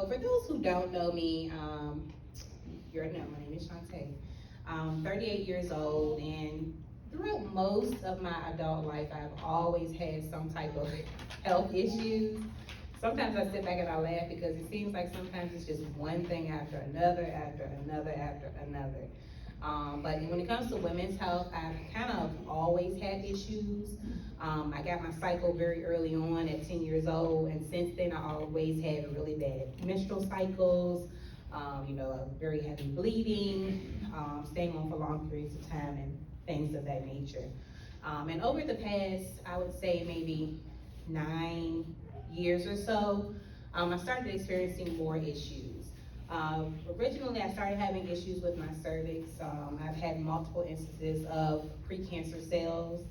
for those who don't know me, you already know, my name is Shantae. I'm 38 years old, and throughout most of my adult life, I've always had some type of health issues. Sometimes I sit back and I laugh because it seems like sometimes it's just one thing after another, after another, after another. But when it comes to women's health, I've kind of always had issues. I got my cycle very early on at 10 years old, and since then I always had really bad menstrual cycles, very heavy bleeding, staying on for long periods of time, and things of that nature. And over the past, I would say maybe 9 years or so, I started experiencing more issues. Originally, I started having issues with my cervix. I've had multiple instances of precancer cells.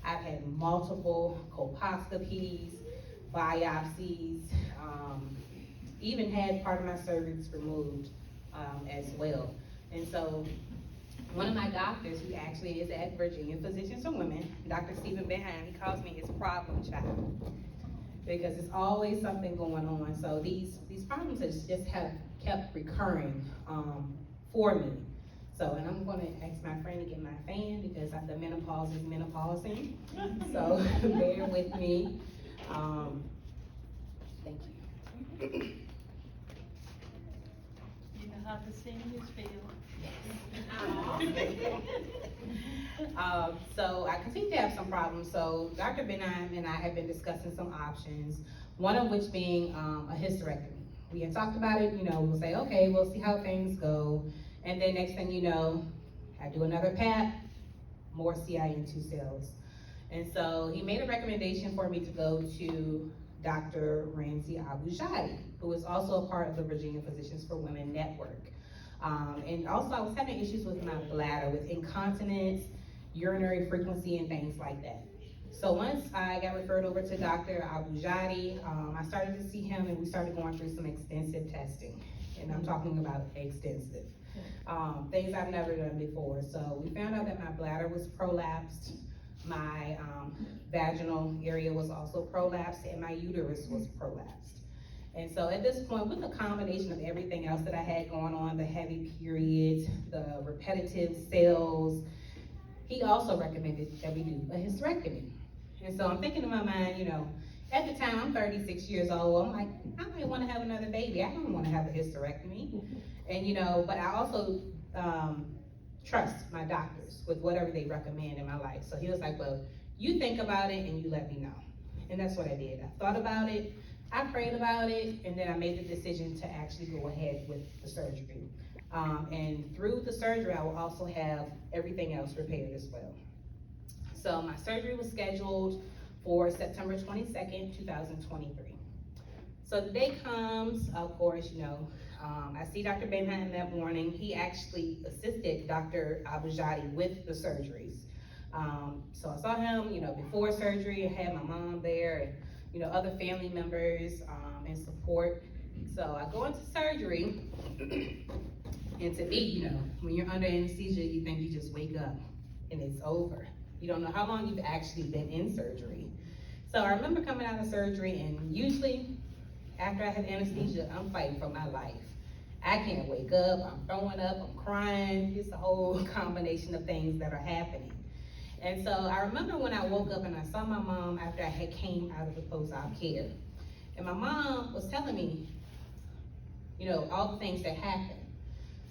I've had multiple colposcopies, biopsies, even had part of my cervix removed as well. And so one of my doctors, who actually is at Virginia Physicians for Women, Dr. Stephen Benheim, he calls me his problem child, because it's always something going on. So these problems just have kept recurring for me. So, and I'm gonna ask my friend to get my fan because the menopause is menopausing. So bear with me. Thank you. You know how the seniors feel. So I continue to have some problems. So Dr. Benheim and I have been discussing some options, one of which being a hysterectomy. We had talked about it, we'll say, okay, we'll see how things go. And then next thing you know, I do another PAP, more CIN2 cells. And so he made a recommendation for me to go to Dr. Ramsey Abujadi, who is also a part of the Virginia Physicians for Women Network. And also I was having issues with my bladder, with incontinence, urinary frequency, and things like that. So once I got referred over to Dr. Abujadi, I started to see him and we started going through some extensive testing. And I'm talking about extensive. Things I've never done before. So we found out that my bladder was prolapsed, my vaginal area was also prolapsed, and my uterus was prolapsed. And so at this point, with a combination of everything else that I had going on, the heavy periods, the repetitive cells, he also recommended that we do a hysterectomy. And so I'm thinking in my mind, at the time I'm 36 years old, I'm like, I might want to have another baby. I don't want to have a hysterectomy. And but I also trust my doctors with whatever they recommend in my life. So he was like, well, you think about it and you let me know. And that's what I did. I thought about it, I prayed about it, and then I made the decision to actually go ahead with the surgery. And through the surgery, I will also have everything else repaired as well. So my surgery was scheduled for September 22nd, 2023. So the day comes, of course, I see Dr. Benheim that morning. He actually assisted Dr. Abujadi with the surgeries. So I saw him, before surgery. I had my mom there and, other family members and support. So I go into surgery, and to me, when you're under anesthesia, you think you just wake up and it's over. You don't know how long you've actually been in surgery. So I remember coming out of surgery, and usually after I have anesthesia, I'm fighting for my life. I can't wake up, I'm throwing up, I'm crying. It's a whole combination of things that are happening. And so I remember when I woke up and I saw my mom after I had came out of the post-op care. And my mom was telling me, all the things that happened.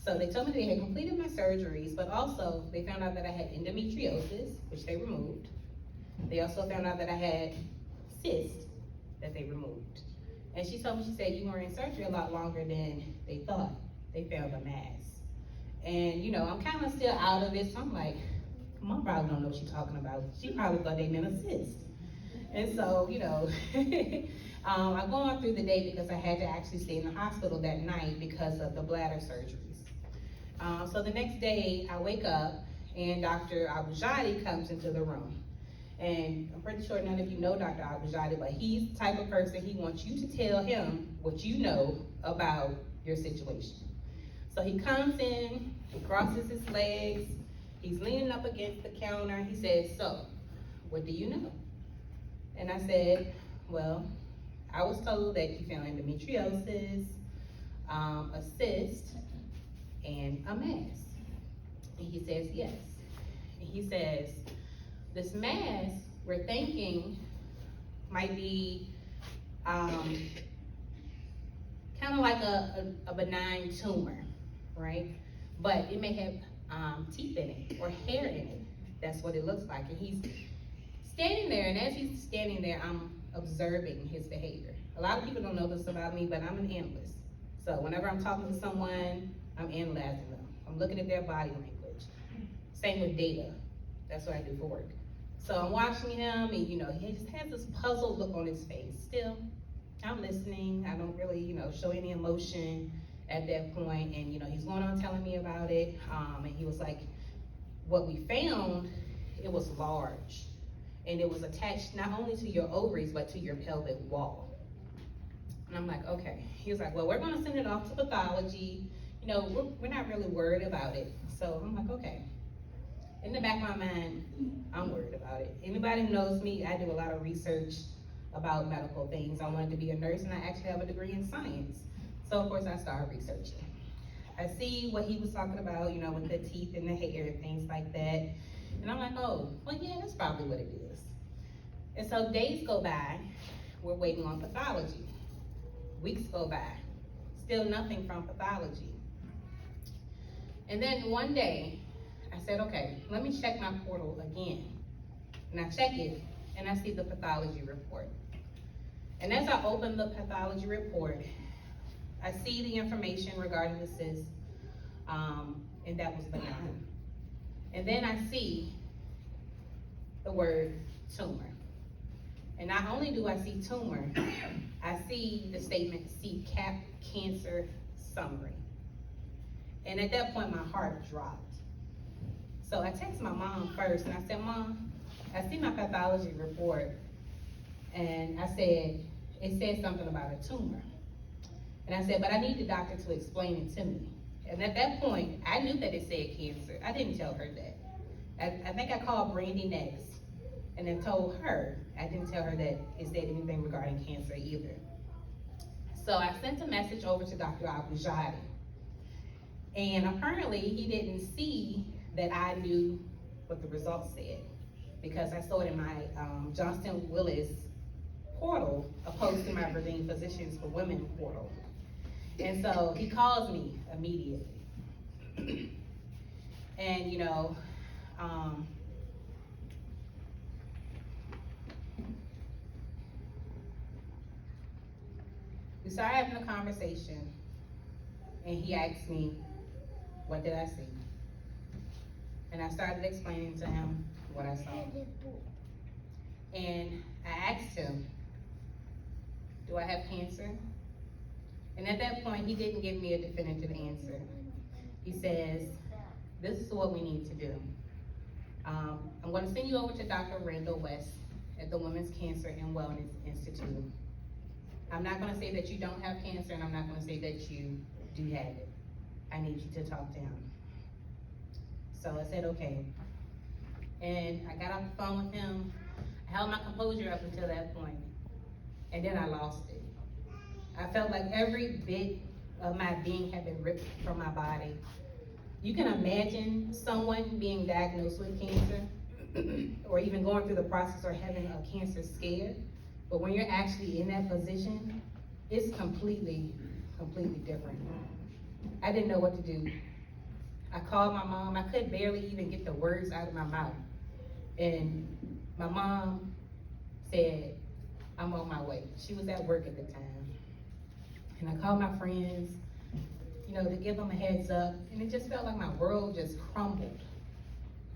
So they told me they had completed my surgeries, but also they found out that I had endometriosis, which they removed. They also found out that I had cysts that they removed. And she told me, she said, you were in surgery a lot longer than they thought. They found a mass. And I'm kind of still out of it, so I'm like, Mom probably don't know what she's talking about. She probably thought they meant a cyst. And so, I'm going through the day because I had to actually stay in the hospital that night because of the bladder surgeries. So the next day, I wake up and Dr. Abujadi comes into the room. And I'm pretty sure none of you know Dr. Abujadi, but he's the type of person, he wants you to tell him what you know about your situation. So he comes in, he crosses his legs, he's leaning up against the counter, he says, so, what do you know? And I said, well, I was told that you found endometriosis, a cyst and a mass? And he says, yes. And he says, this mass, we're thinking might be kind of like a benign tumor, right? But it may have teeth in it or hair in it. That's what it looks like. And he's standing there, and as he's standing there, I'm observing his behavior. A lot of people don't know this about me, but I'm an analyst. So whenever I'm talking to someone, I'm analyzing them. I'm looking at their body language. Same with data. That's what I do for work. So I'm watching him, and he just has this puzzled look on his face. Still, I'm listening. I don't really, show any emotion at that point. And he's going on telling me about it. And he was like, what we found, it was large. And it was attached not only to your ovaries, but to your pelvic wall. And I'm like, okay. He was like, well, we're gonna send it off to pathology. We're not really worried about it. So I'm like, okay. In the back of my mind, I'm worried about it. Anybody who knows me, I do a lot of research about medical things. I wanted to be a nurse, and I actually have a degree in science. So of course I started researching. I see what he was talking about, with the teeth and the hair and things like that. And I'm like, oh, well, yeah, that's probably what it is. And so days go by, we're waiting on pathology. Weeks go by, still nothing from pathology. And then one day, I said, okay, let me check my portal again. And I check it, and I see the pathology report. And as I open the pathology report, I see the information regarding the cyst, and that was benign. And then I see the word tumor. And not only do I see tumor, I see the statement, see cap cancer summary. And at that point, my heart dropped. So I texted my mom first, and I said, Mom, I see my pathology report, and I said, it says something about a tumor. And I said, but I need the doctor to explain it to me. And at that point, I knew that it said cancer. I didn't tell her that. I think I called Brandy next and then told her. I didn't tell her that it said anything regarding cancer either. So I sent a message over to Dr. Abujadi. And apparently he didn't see that I knew what the results said, because I saw it in my Johnston Willis portal opposed to my Virginia Physicians for Women portal. And so he calls me immediately. And we started having a conversation, and he asked me, what did I see? And I started explaining to him what I saw. And I asked him, do I have cancer? And at that point, he didn't give me a definitive answer. He says, this is what we need to do. I'm going to send you over to Dr. Randall West at the Women's Cancer and Wellness Institute. I'm not going to say that you don't have cancer, and I'm not going to say that you do have it. I need you to talk to him. So I said, okay. And I got off the phone with him. I held my composure up until that point, and then I lost it. I felt like every bit of my being had been ripped from my body. You can imagine someone being diagnosed with cancer or even going through the process or having a cancer scare, but when you're actually in that position, it's completely different. I didn't know what to do. I called my mom. I could barely even get the words out of my mouth. And my mom said, I'm on my way. She was at work at the time. And I called my friends, to give them a heads up. And it just felt like my world just crumbled.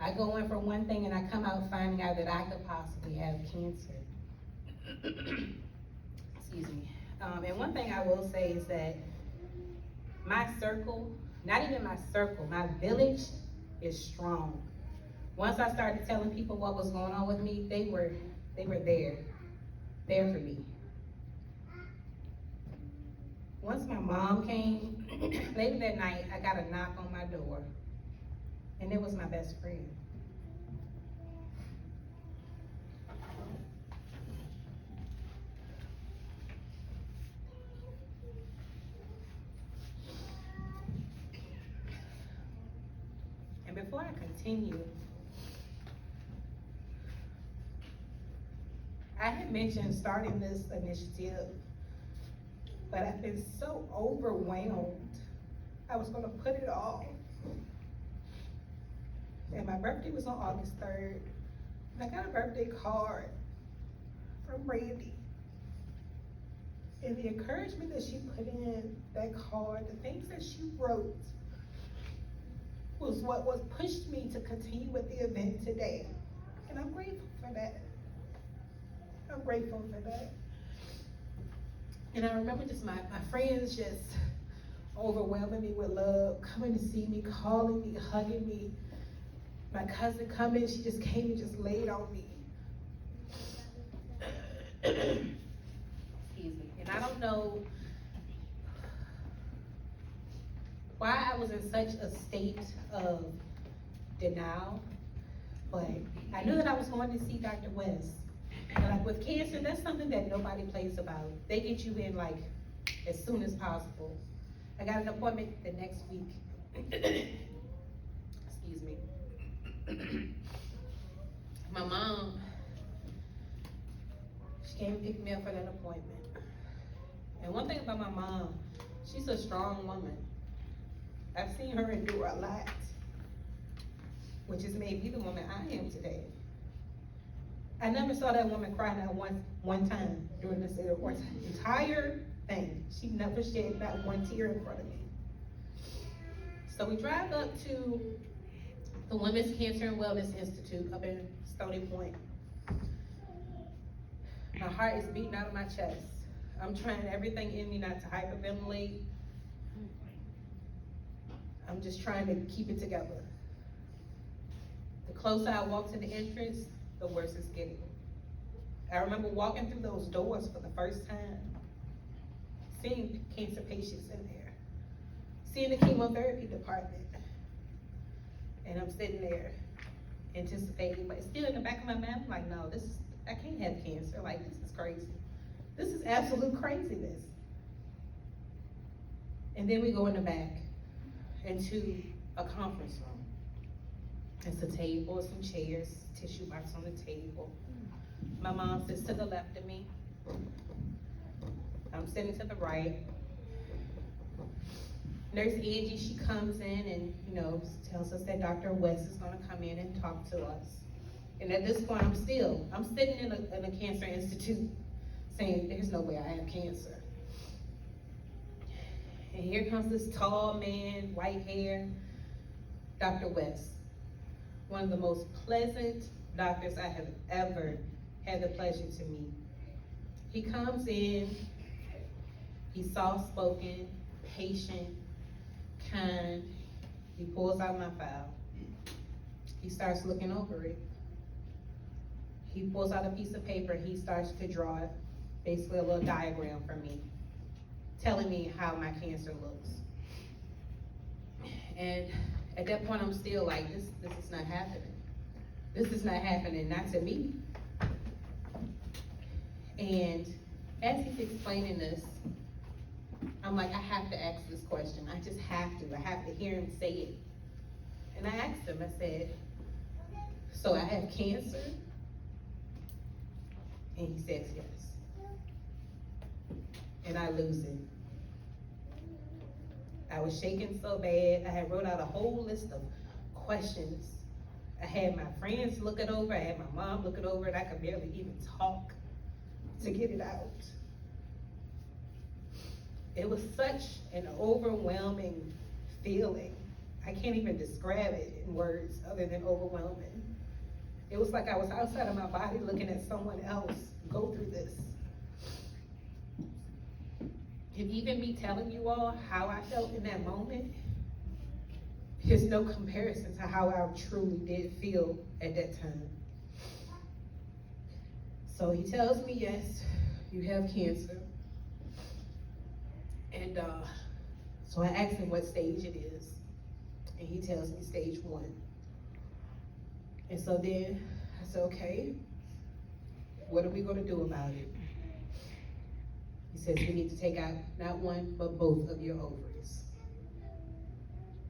I go in for one thing and I come out finding out that I could possibly have cancer. Excuse me. And one thing I will say is that my circle, not even my circle, my village is strong. Once I started telling people what was going on with me, they were there for me. Once my mom came, later that night, I got a knock on my door, and it was my best friend. And before I continue, I had mentioned starting this initiative, but I've been so overwhelmed. I was gonna put it off. And my birthday was on August 3rd. And I got a birthday card from Randy. And the encouragement that she put in that card, the things that she wrote, was what was pushed me to continue with the event today. And I'm grateful for that. I'm grateful for that. And I remember just my friends just overwhelming me with love, coming to see me, calling me, hugging me. My cousin coming, she just came and just laid on me. Excuse me. And I don't know why I was in such a state of denial, but I knew that I was going to see Dr. West. And like with cancer, that's something that nobody plays about. They get you in like as soon as possible. I got an appointment the next week. Excuse me. My mom, she came and picked me up for that appointment. And one thing about my mom, she's a strong woman. I've seen her endure a lot, which has made me the woman I am today. I never saw that woman cry not one time during this entire thing. She never shed not one tear in front of me. So we drive up to the Women's Cancer and Wellness Institute up in Stony Point. My heart is beating out of my chest. I'm trying everything in me not to hyperventilate. I'm just trying to keep it together. The closer I walk to the entrance, the worse it's getting. I remember walking through those doors for the first time, seeing cancer patients in there, seeing the chemotherapy department. And I'm sitting there anticipating, but still in the back of my mind, I'm like, no, I can't have cancer. Like, this is crazy. This is absolute craziness. And then we go in the back into a conference room. It's a table, some chairs, tissue box on the table. My mom sits to the left of me. I'm sitting to the right. Nurse Angie, she comes in and, tells us that Dr. West is gonna come in and talk to us. And at this point, I'm sitting in a cancer institute saying, there's no way I have cancer. And here comes this tall man, white hair, Dr. West. One of the most pleasant doctors I have ever had the pleasure to meet. He comes in, he's soft-spoken, patient, kind. He pulls out my file. He starts looking over it. He pulls out a piece of paper, he starts to draw it, basically a little diagram for me, telling me how my cancer looks. And at that point, I'm still like, this is not happening. This is not happening, not to me. And as he's explaining this, I'm like, I have to ask this question. I just have to. I have to hear him say it. And I asked him, I said, so I have cancer? And he says yes. And I lose it. I was shaking so bad. I had wrote out a whole list of questions. I had my friends look it over. I had my mom look it over, and I could barely even talk to get it out. It was such an overwhelming feeling. I can't even describe it in words other than overwhelming. It was like I was outside of my body looking at someone else go through this. And even me telling you all how I felt in that moment, there's no comparison to how I truly did feel at that time. So he tells me, yes, you have cancer. And so I asked him what stage it is. And he tells me stage 1. And so then I said, okay, what are we gonna do about it? He says, we need to take out not one, but both of your ovaries.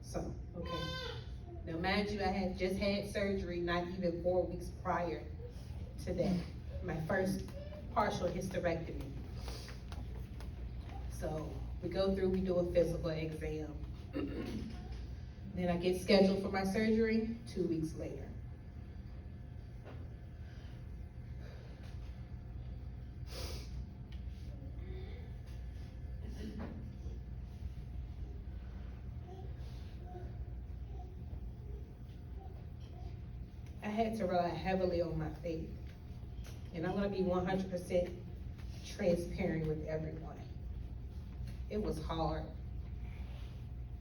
So, okay. Now, mind you, I had just had surgery not even 4 weeks prior to that, my first partial hysterectomy. So we go through, we do a physical exam. Then I get scheduled for my surgery 2 weeks later. I had to rely heavily on my faith. And I'm gonna be 100% transparent with everyone. It was hard.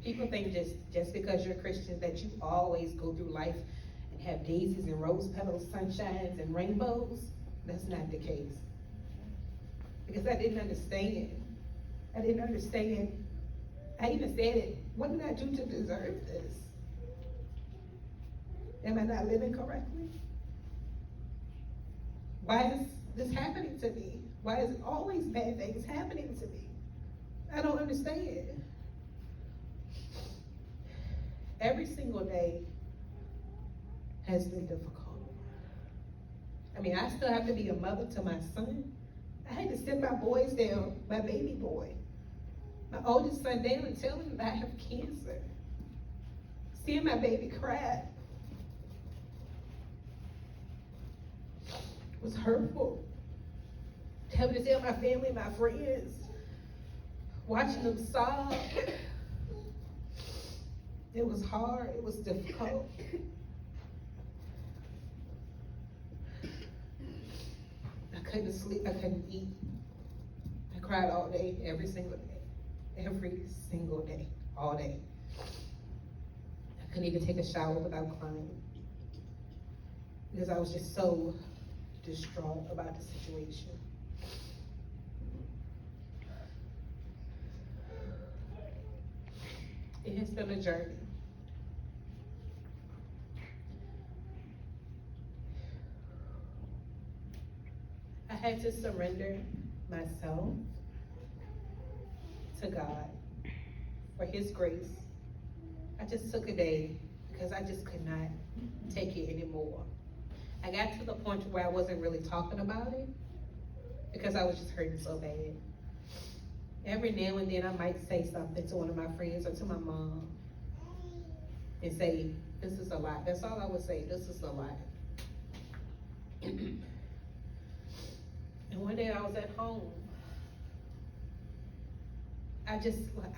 People think just because you're Christian that you always go through life and have daisies and rose petals, sunshines and rainbows. That's not the case. Because I didn't understand. I even said it, what did I do to deserve this? Am I not living correctly? Why is this happening to me? Why is always bad things happening to me? I don't understand. Every single day has been difficult. I mean, I still have to be a mother to my son. I had to sit my boys down, my baby boy, my oldest son down and tell him that I have cancer. Seeing my baby cry was hurtful. Having to tell my family, my friends, watching them sob. It was hard, it was difficult. I couldn't sleep, I couldn't eat. I cried all day, every single day. Every single day, all day. I couldn't even take a shower without crying. Because I was just so distraught about the situation. It has been a journey. I had to surrender myself to God for His grace. I just took a day because I just could not take it anymore. I got to the point where I wasn't really talking about it because I was just hurting so bad. Every now and then I might say something to one of my friends or to my mom and say, this is a lot. That's all I would say, this is a lot. And one day I was at home. I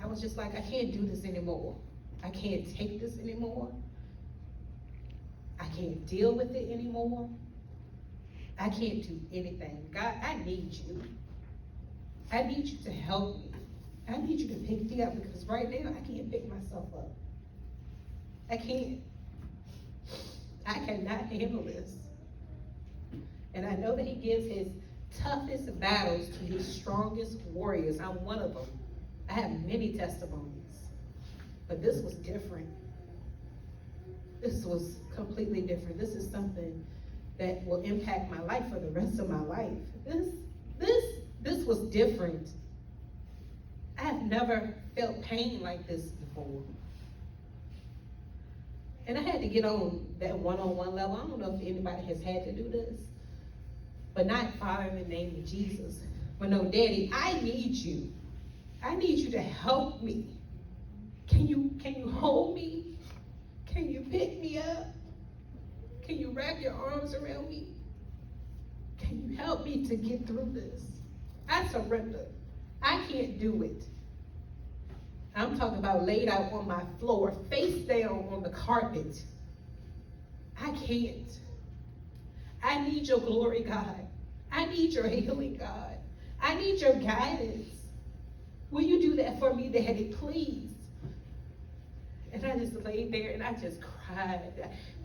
was just like, I can't do this anymore. I can't take this anymore. I can't deal with it anymore. I can't do anything. God, I need you. I need you to help me. I need you to pick me up because right now I can't pick myself up. I can't. I cannot handle this. And I know that He gives His toughest battles to His strongest warriors. I'm one of them. I have many testimonies. But this was different. This was completely different. This is something that will impact my life for the rest of my life. This was different. I have never felt pain like this before. And I had to get on that one-on-one level. I don't know if anybody has had to do this, but not Father in the name of Jesus. But no, Daddy, I need you. I need you to help me. Can you hold me? Can you pick me up? Can you wrap your arms around me? Can you help me to get through this? I surrender. I can't do it. I'm talking about laid out on my floor, face down on the carpet. I can't. I need your glory, God. I need your healing, God. I need your guidance. Will you do that for me, Daddy, please? And I just laid there and I just cried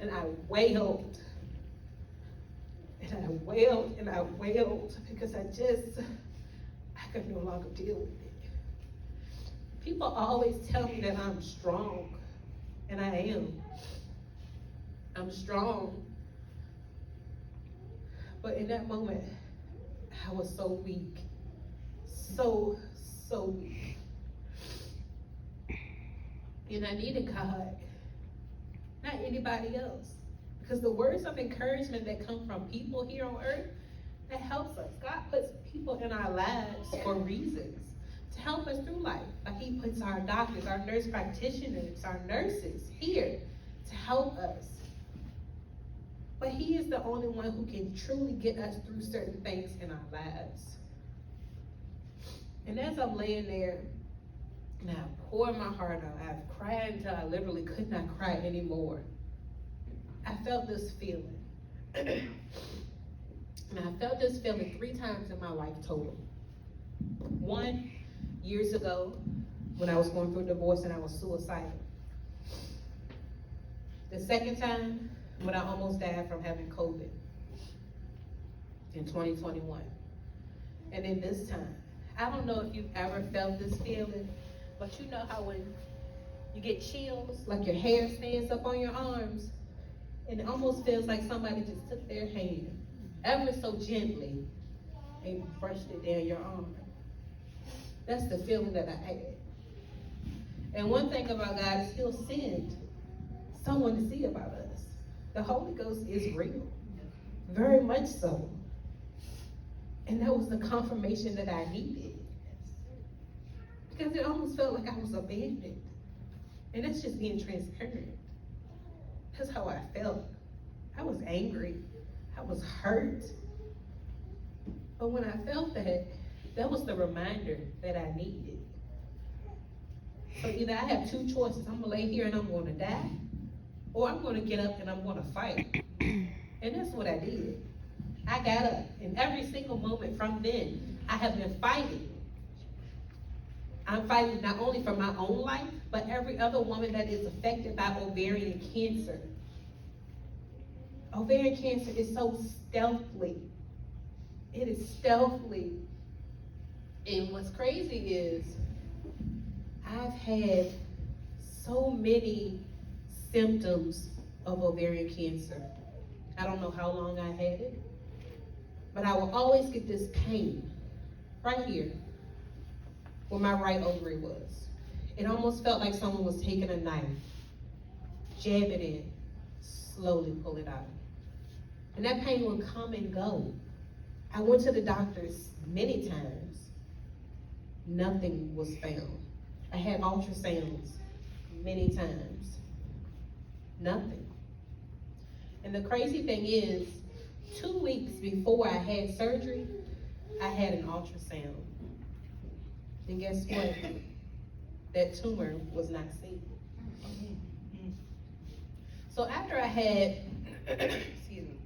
and I wailed. And I wailed and I wailed because I could no longer deal with it. People always tell me that I'm strong, and I am. I'm strong. But in that moment, I was so weak. So weak. And I needed God. Not anybody else. Because the words of encouragement that come from people here on earth, that helps us. God puts people in our lives for reasons, to help us through life. Like he puts our doctors, our nurse practitioners, our nurses here to help us. But he is the only one who can truly get us through certain things in our lives. And as I'm laying there, and I poured my heart out, I've cried until I literally could not cry anymore. I felt this feeling. And I felt this feeling 3 times in my life total. One, years ago, when I was going through a divorce and I was suicidal. The second time, when I almost died from having COVID in 2021. And then this time, I don't know if you've ever felt this feeling, but you know how when you get chills, like your hair stands up on your arms, and it almost feels like somebody just took their hand, ever so gently, and brushed it down your arm. That's the feeling that I had. And one thing about God is he'll send someone to see about us. The Holy Ghost is real, very much so. And that was the confirmation that I needed. Because it almost felt like I was abandoned. And that's just being transparent. That's how I felt. I was angry. I was hurt. But when I felt that, that was the reminder that I needed. So either I have 2 choices. I'm going to lay here and I'm going to die, or I'm going to get up and I'm going to fight. And that's what I did. I got up, and every single moment from then, I have been fighting. I'm fighting not only for my own life, but every other woman that is affected by ovarian cancer. Ovarian cancer is so stealthily. It is stealthily. And what's crazy is, I've had so many symptoms of ovarian cancer. I don't know how long I had it, but I will always get this pain right here where my right ovary was. It almost felt like someone was taking a knife, jab it in, slowly pull it out. And that pain would come and go. I went to the doctors many times. Nothing was found. I had ultrasounds many times. Nothing. And the crazy thing is, 2 weeks before I had surgery, I had an ultrasound. And guess what? That tumor was not seen. So after I had, excuse me,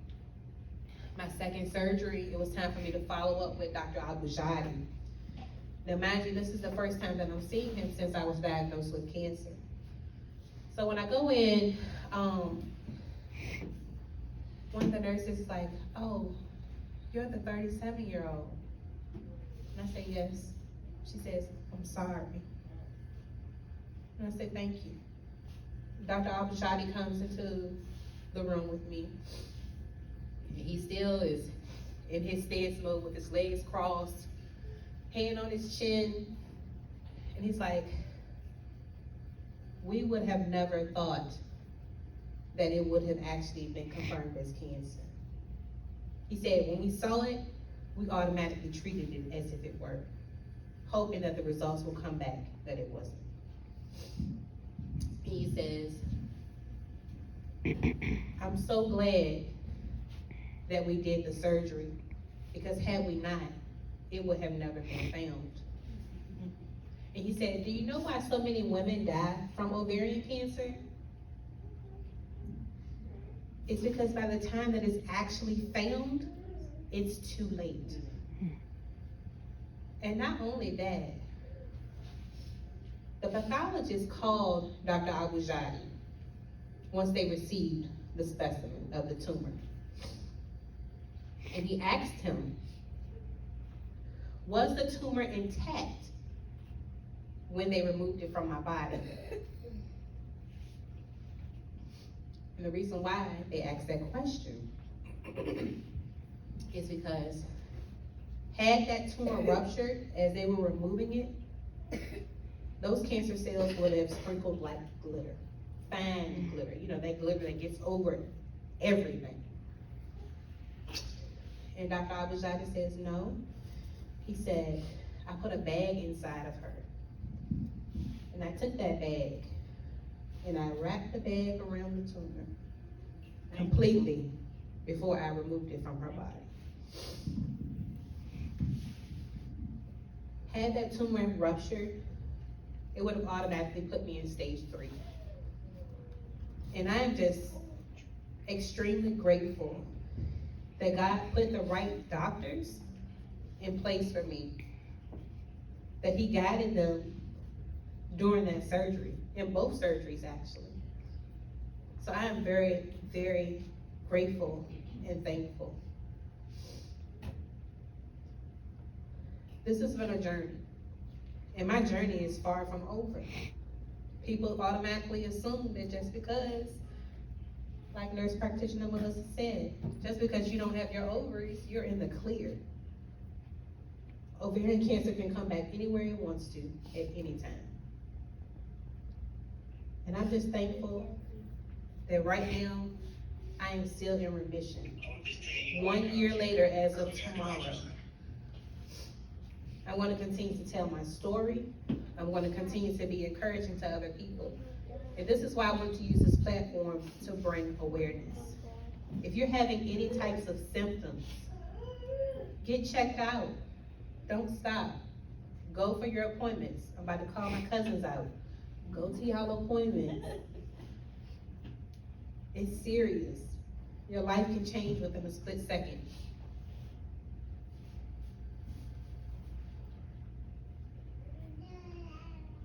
my second surgery, it was time for me to follow up with Dr. Al-Bujadi. Now mind you, this is the first time that I'm seeing him since I was diagnosed with cancer. So when I go in, one of the nurses is like, "Oh, you're the 37-year-old. And I say, "Yes." She says, "I'm sorry." And I said, "Thank you." Dr. Al-Bashadi comes into the room with me. And he still is in his stance mode with his legs crossed, hand on his chin. And he's like, "We would have never thought that it would have actually been confirmed as cancer." He said, "When we saw it, we automatically treated it as if it were, hoping that the results will come back that it wasn't." He says, "I'm so glad that we did the surgery, because had we not, it would have never been found." And he said, "Do you know why so many women die from ovarian cancer? It's because by the time that it's actually found, it's too late." And not only that, the pathologist called Dr. Al-Bujadi once they received the specimen of the tumor. And he asked him, "Was the tumor intact when they removed it from my body?" And the reason why they asked that question is because had that tumor ruptured as they were removing it, those cancer cells would have sprinkled like glitter fine glitter, that glitter that gets over everything. And Dr. Abujada says, no. He said, I put a bag inside of her. And I took that bag and I wrapped the bag around the tumor completely before I removed it from her body. Had that tumor ruptured, it would have automatically put me in stage 3. And I am just extremely grateful that God put the right doctors in place for me, that He guided them during that surgery, in both surgeries actually. So I am very, very grateful and thankful. This has been a journey, and my journey is far from over. People automatically assume that just because, like nurse practitioner Melissa said, just because you don't have your ovaries, you're in the clear. Ovarian cancer can come back anywhere it wants to at any time. And I'm just thankful that right now, I am still in remission. 1 year later, as of tomorrow, I want to continue to tell my story. I'm going to continue to be encouraging to other people. And this is why I want to use this platform to bring awareness. If you're having any types of symptoms, get checked out. Don't stop. Go for your appointments. I'm about to call my cousins out. Go to y'all appointments. It's serious. Your life can change within a split second.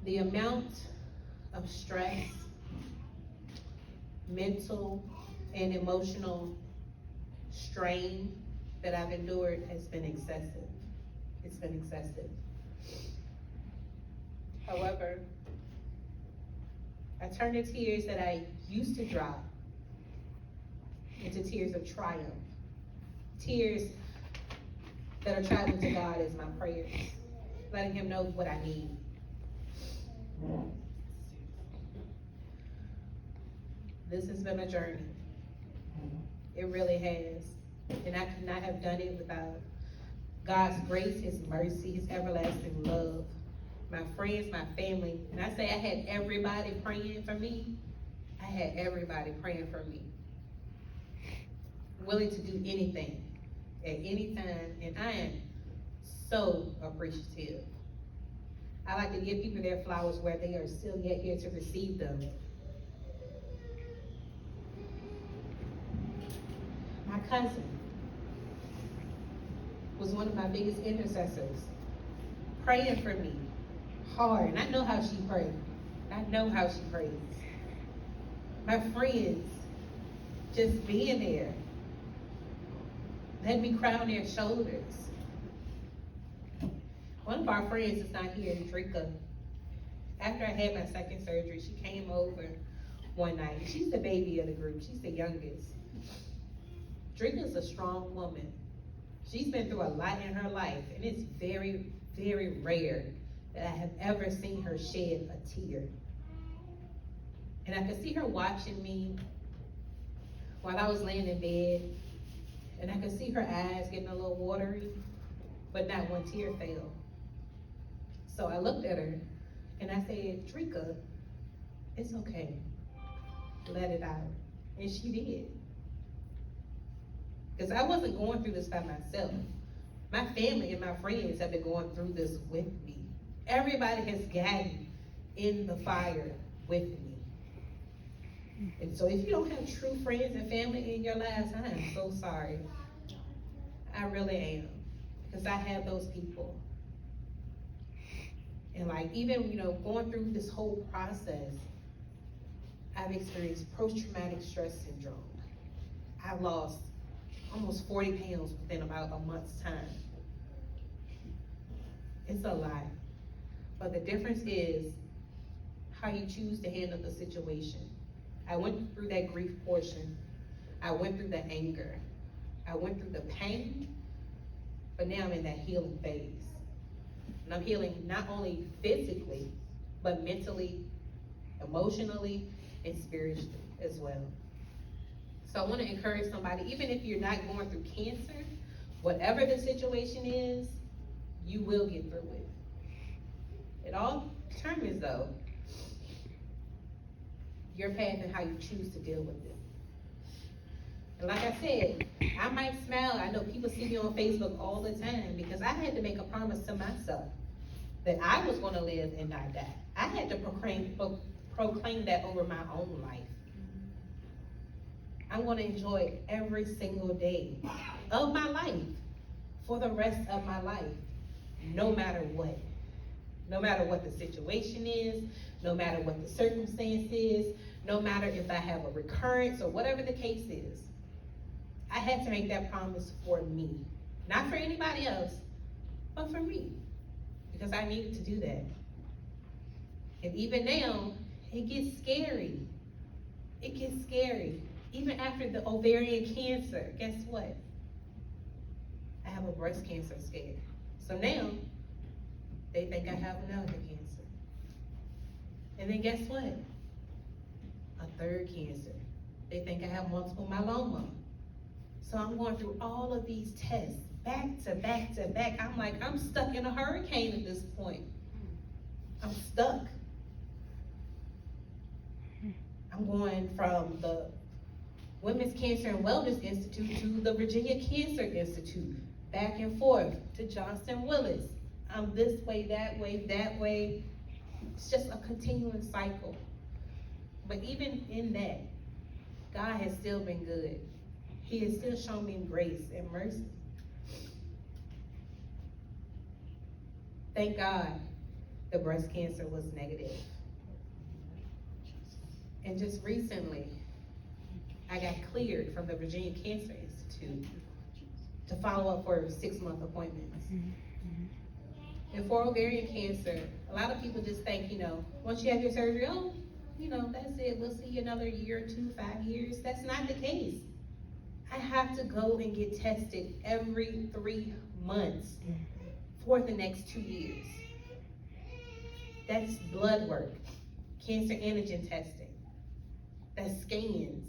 The amount of stress, mental and emotional strain that I've endured has been excessive. It's been excessive. However, I turn the tears that I used to drop into tears of triumph. Tears that are traveling to God as my prayers, letting Him know what I need. This has been a journey. It really has. And I could not have done it without God's grace, His mercy, His everlasting love. My friends, my family. And I say I had everybody praying for me. I had everybody praying for me. Willing to do anything at any time. And I am so appreciative. I like to give people their flowers where they are still yet here to receive them. My cousin was one of my biggest intercessors, praying for me hard. And I know how she prayed. I know how she prays. My friends, just being there, let me cry on their shoulders. One of our friends is not here, Drika. After I had my second surgery, she came over one night. She's the baby of the group. She's the youngest. Drika's a strong woman. She's been through a lot in her life, and it's very, very rare that I have ever seen her shed a tear. And I could see her watching me while I was laying in bed, and I could see her eyes getting a little watery, but not one tear fell. So I looked at her and I said, Drika, it's okay. Let it out. And she did. Because I wasn't going through this by myself. My family and my friends have been going through this with me. Everybody has gotten in the fire with me. And so if you don't have true friends and family in your lives, I am so sorry. I really am. Because I have those people. And like, even, going through this whole process, I've experienced post-traumatic stress syndrome. I lost almost 40 pounds within about a month's time. It's a lot. But the difference is how you choose to handle the situation. I went through that grief portion. I went through the anger. I went through the pain, but now I'm in that healing phase. And I'm healing not only physically, but mentally, emotionally, and spiritually as well. So I wanna encourage somebody, even if you're not going through cancer, whatever the situation is, you will get through it. It all determines though, your path and how you choose to deal with it. And like I said, I might smile, I know people see me on Facebook all the time because I had to make a promise to myself that I was gonna live and not die. I had to proclaim that over my own life. I'm gonna enjoy every single day of my life for the rest of my life, no matter what. No matter what the situation is, no matter what the circumstance is, no matter if I have a recurrence or whatever the case is. I had to make that promise for me. Not for anybody else, but for me. Because I needed to do that. And even now, it gets scary. It gets scary. Even after the ovarian cancer, guess what? I have a breast cancer scare. So now, they think I have another cancer. And then guess what? A third cancer. They think I have multiple myeloma. So I'm going through all of these tests, back to back to back. I'm like, I'm stuck in a hurricane at this point. I'm stuck. I'm going from the Women's Cancer and Wellness Institute to the Virginia Cancer Institute, back and forth to Johnson Willis. I'm this way, that way, that way. It's just a continuing cycle. But even in that, God has still been good. He has still shown me grace and mercy. Thank God the breast cancer was negative. And just recently, I got cleared from the Virginia Cancer Institute to follow up for 6-month appointments. And for ovarian cancer, a lot of people just think, once you have your surgery, that's it. We'll see you another year or 2, 5 years. That's not the case. I have to go and get tested every 3 months for the next 2 years. That's blood work, cancer antigen testing, that's scans.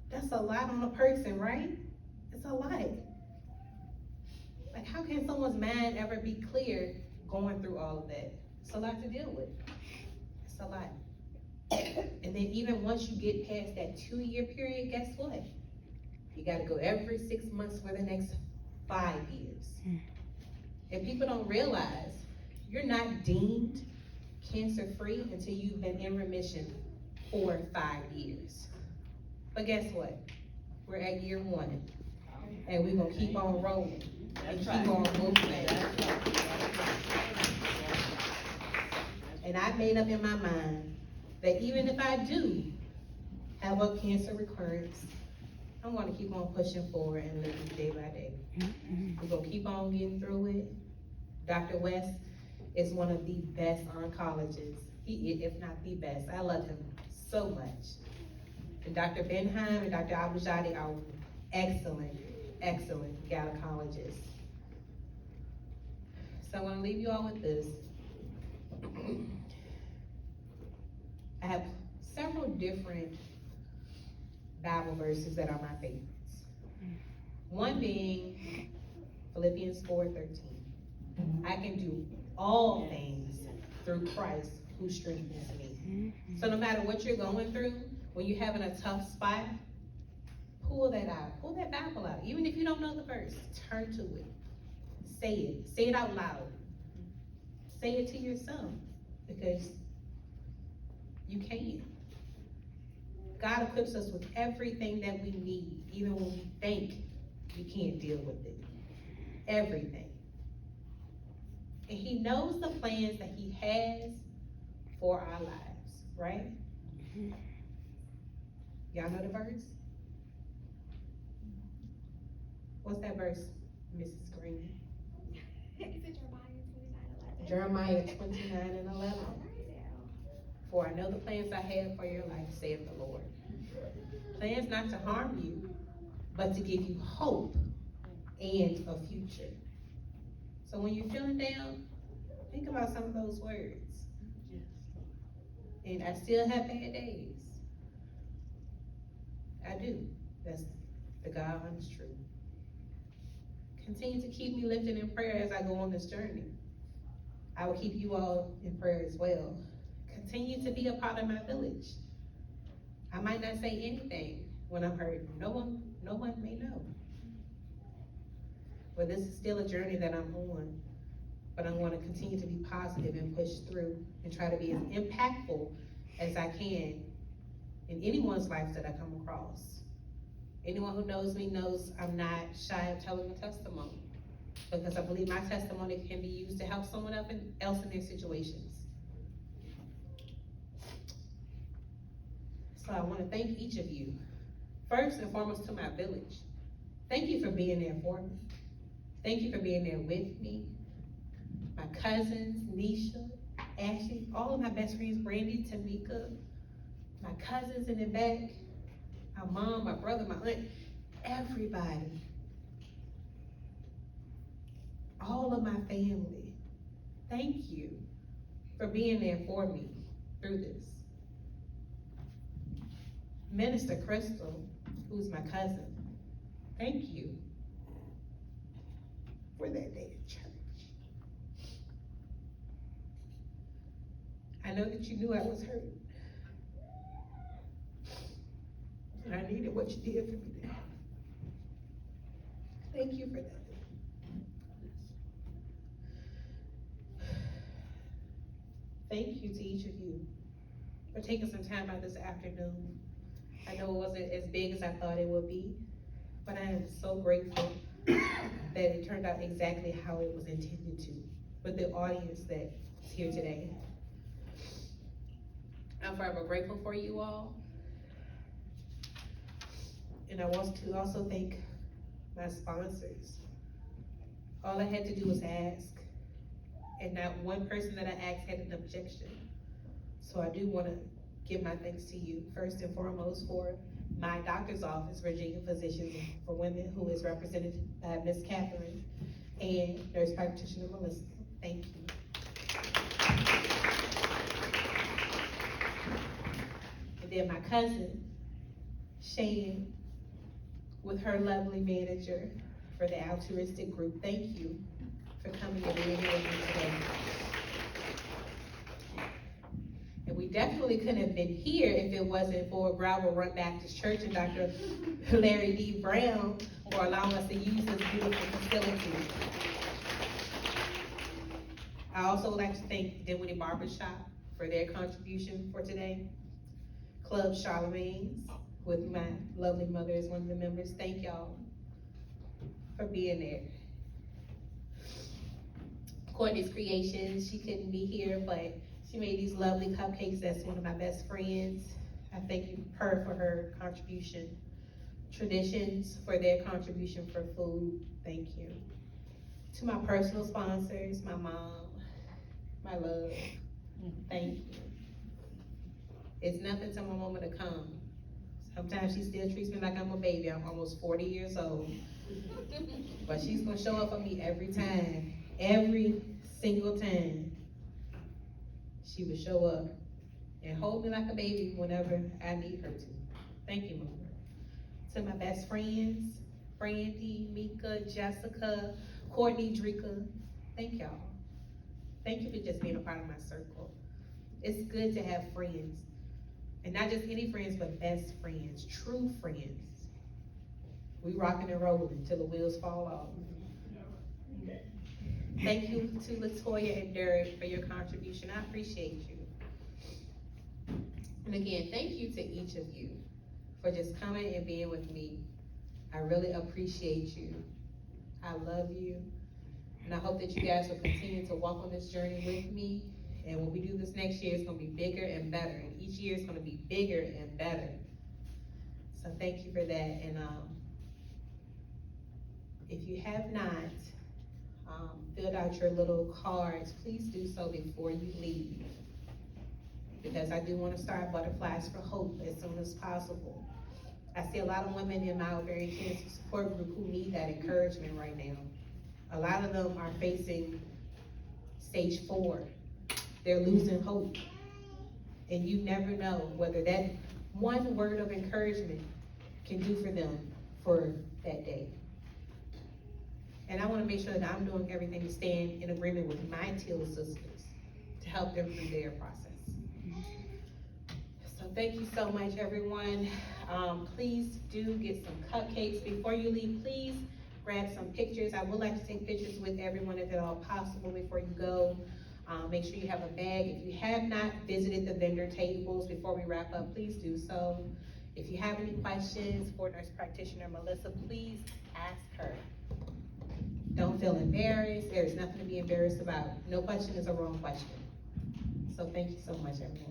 That's a lot on a person, right? It's a lot. Like, how can someone's mind ever be clear going through all of that? It's a lot to deal with. It's a lot. And then even once you get past that 2-year period, guess what? You gotta go every 6 months for the next 5 years. And people don't realize you're not deemed cancer-free until you've been in remission for 5 years. But guess what? We're at year 1, and we're gonna keep on rolling. And keep on moving. And I made up in my mind that even if I do have a cancer recurrence, I'm gonna keep on pushing forward and living day by day. We're gonna keep on getting through it. Dr. West is one of the best oncologists. He is, if not the best. I love him so much. And Dr. Benheim and Dr. Abujadi are excellent gynecologists. So I'm gonna leave you all with this. I have several different Bible verses that are my favorites. One being Philippians 4:13. I can do all things through Christ who strengthens me. So no matter what you're going through, when you're having a tough spot, pull that out. Pull that Bible out. Even if you don't know the verse, turn to it. Say it. Say it out loud. Say it to yourself, because you can. God equips us with everything that we need, even when we think we can't deal with it. Everything. And He knows the plans that He has for our lives, right? Y'all know the verse? What's that verse, Mrs. Green? Is it Jeremiah 29:11? Jeremiah 29:11. For I know the plans I have for your life, saith the Lord. Plans not to harm you, but to give you hope and a future. So when you're feeling down, think about some of those words. And I still have bad days. I do. That's the God honest truth. Continue to keep me lifted in prayer as I go on this journey. I will keep you all in prayer as well. Continue to be a part of my village. I might not say anything when I'm hurt. No one may know. But this is still a journey that I'm on. But I'm going to continue to be positive and push through and try to be as impactful as I can in anyone's life that I come across. Anyone who knows me knows I'm not shy of telling a testimony, because I believe my testimony can be used to help someone else in their situations. So I want to thank each of you, first and foremost to my village. Thank you for being there for me. Thank you for being there with me. My cousins, Nisha, Ashley, all of my best friends, Brandy, Tamika, my cousins in the back, my mom, my brother, my aunt, everybody. All of my family. Thank you for being there for me through this. Minister Crystal, who's my cousin, thank you for that day at church. I know that you knew I was hurt. And I needed what you did for me there. Thank you for that. Thank you to each of you for taking some time out this afternoon. I know it wasn't as big as I thought it would be, but I am so grateful that it turned out exactly how it was intended to, with the audience that is here today. I'm forever grateful for you all. And I want to also thank my sponsors. All I had to do was ask, and not one person that I asked had an objection. So I do want to give my thanks to you, first and foremost, for my doctor's office, Virginia Physicians for Women, who is represented by Miss Catherine, and nurse practitioner Melissa. Thank you. And then my cousin, Shane, with her lovely manager for the altruistic group. Thank you for coming and being here with me today. And we definitely couldn't have been here if it wasn't for Gravel Run Baptist Church and Dr. Larry D. Brown for allowing us to use this beautiful facility. I also would like to thank Dinwiddie Barbershop for their contribution for today. Club Charlemagne's, with my lovely mother as one of the members. Thank y'all for being there. Courtney's Creations, she couldn't be here, but she made these lovely cupcakes. That's one of my best friends. I thank her for her contribution. Traditions for their contribution for food. Thank you. To my personal sponsors, my mom, my love, thank you. It's nothing to my mama to come. Sometimes she still treats me like I'm a baby. I'm almost 40 years old. But she's gonna show up for me every time. Every single time. She would show up and hold me like a baby whenever I need her to. Thank you, Mama. To my best friends, Brandy, Mika, Jessica, Courtney, Drika, thank y'all. Thank you for just being a part of my circle. It's good to have friends. And not just any friends, but best friends, true friends. We rocking and rolling until the wheels fall off. Thank you to Latoya and Derek for your contribution. I appreciate you. And again, thank you to each of you for just coming and being with me. I really appreciate you. I love you. And I hope that you guys will continue to walk on this journey with me. And when we do this next year, it's gonna be bigger and better. And each year is gonna be bigger and better. So thank you for that. And if you have not filled out your little cards, please do so before you leave. Because I do wanna start Butterflies for Hope as soon as possible. I see a lot of women in my ovarian cancer support group who need that encouragement right now. A lot of them are facing stage 4. They're losing hope. And you never know whether that one word of encouragement can do for them for that day. And I wanna make sure that I'm doing everything to stand in agreement with my teal sisters to help them through their process. So thank you so much, everyone. Please do get some cupcakes. Before you leave, please grab some pictures. I would like to take pictures with everyone if at all possible before you go. Make sure you have a bag. If you have not visited the vendor tables before we wrap up, please do so. If you have any questions for nurse practitioner Melissa, please ask her. Don't feel embarrassed. There's nothing to be embarrassed about. No question is a wrong question. So thank you so much, everyone.